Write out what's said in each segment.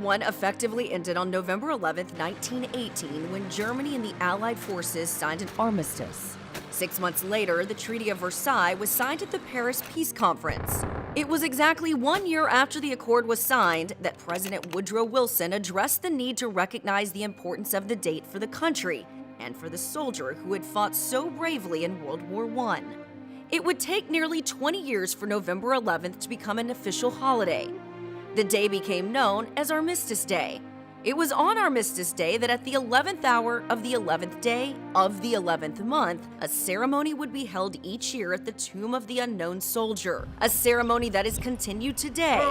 I effectively ended on November 11, 1918, when Germany and the Allied forces signed an armistice. 6 months later, the Treaty of Versailles was signed at the Paris Peace Conference. It was exactly 1 year after the accord was signed that President Woodrow Wilson addressed the need to recognize the importance of the date for the country and for the soldier who had fought so bravely in World War I. It would take nearly 20 years for November 11th to become an official holiday. The day became known as Armistice Day. It was on Armistice Day that at the 11th hour of the 11th day of the 11th month, a ceremony would be held each year at the Tomb of the Unknown Soldier, a ceremony that is continued today.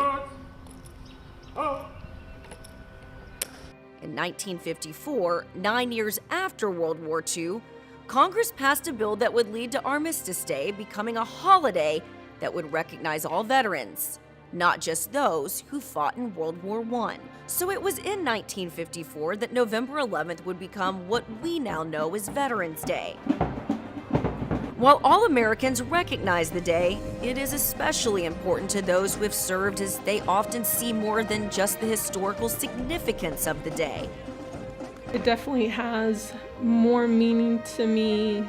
In 1954, 9 years after World War II, Congress passed a bill that would lead to Armistice Day becoming a holiday that would recognize all veterans, not just those who fought in World War I. So it was in 1954 that November 11th would become what we now know as Veterans Day. While all Americans recognize the day, it is especially important to those who have served, as they often see more than just the historical significance of the day. It definitely has more meaning to me,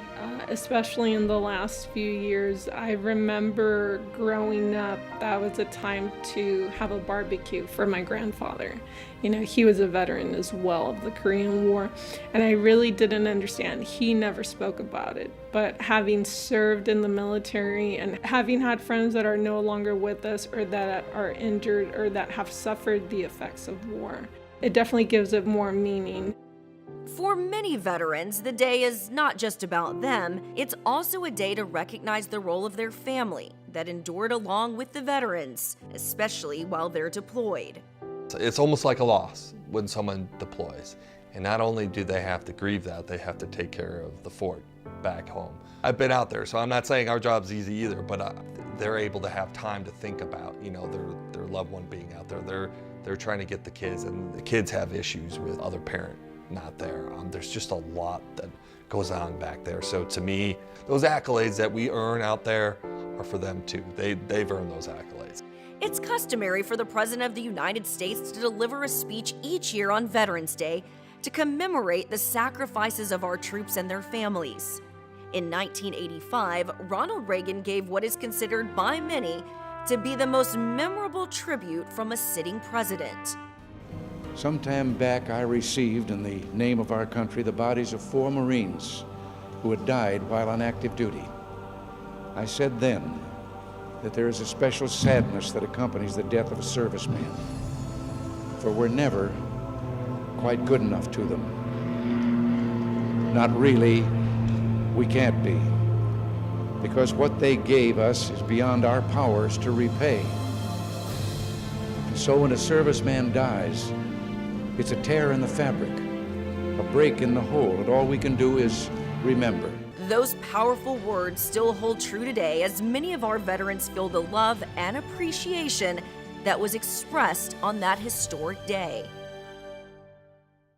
especially in the last few years. I remember growing up, that was a time to have a barbecue for my grandfather. You know, he was a veteran as well of the Korean War, and I really didn't understand. He never spoke about it. But having served in the military and having had friends that are no longer with us or that are injured or that have suffered the effects of war, it definitely gives it more meaning. For many veterans, the day is not just about them, it's also a day to recognize the role of their family that endured along with the veterans, especially while they're deployed. It's almost like a loss when someone deploys. And not only do they have to grieve that, they have to take care of the fort back home. I've been out there, so I'm not saying our job's easy either, but they're able to have time to think about, you know, their loved one being out there. They're trying to get the kids, and the kids have issues with other parent not there. There's just a lot that goes on back there. So to me, those accolades that we earn out there are for them too. They've earned those accolades. It's customary for the President of the United States to deliver a speech each year on Veterans Day to commemorate the sacrifices of our troops and their families. In 1985, Ronald Reagan gave what is considered by many to be the most memorable tribute from a sitting president. Some time back, I received, in the name of our country, the bodies of 4 Marines who had died while on active duty. I said then that there is a special sadness that accompanies the death of a serviceman, for we're never quite good enough to them. Not really, we can't be, because what they gave us is beyond our powers to repay. So when a serviceman dies, it's a tear in the fabric, a break in the whole, and all we can do is remember. Those powerful words still hold true today, as many of our veterans feel the love and appreciation that was expressed on that historic day.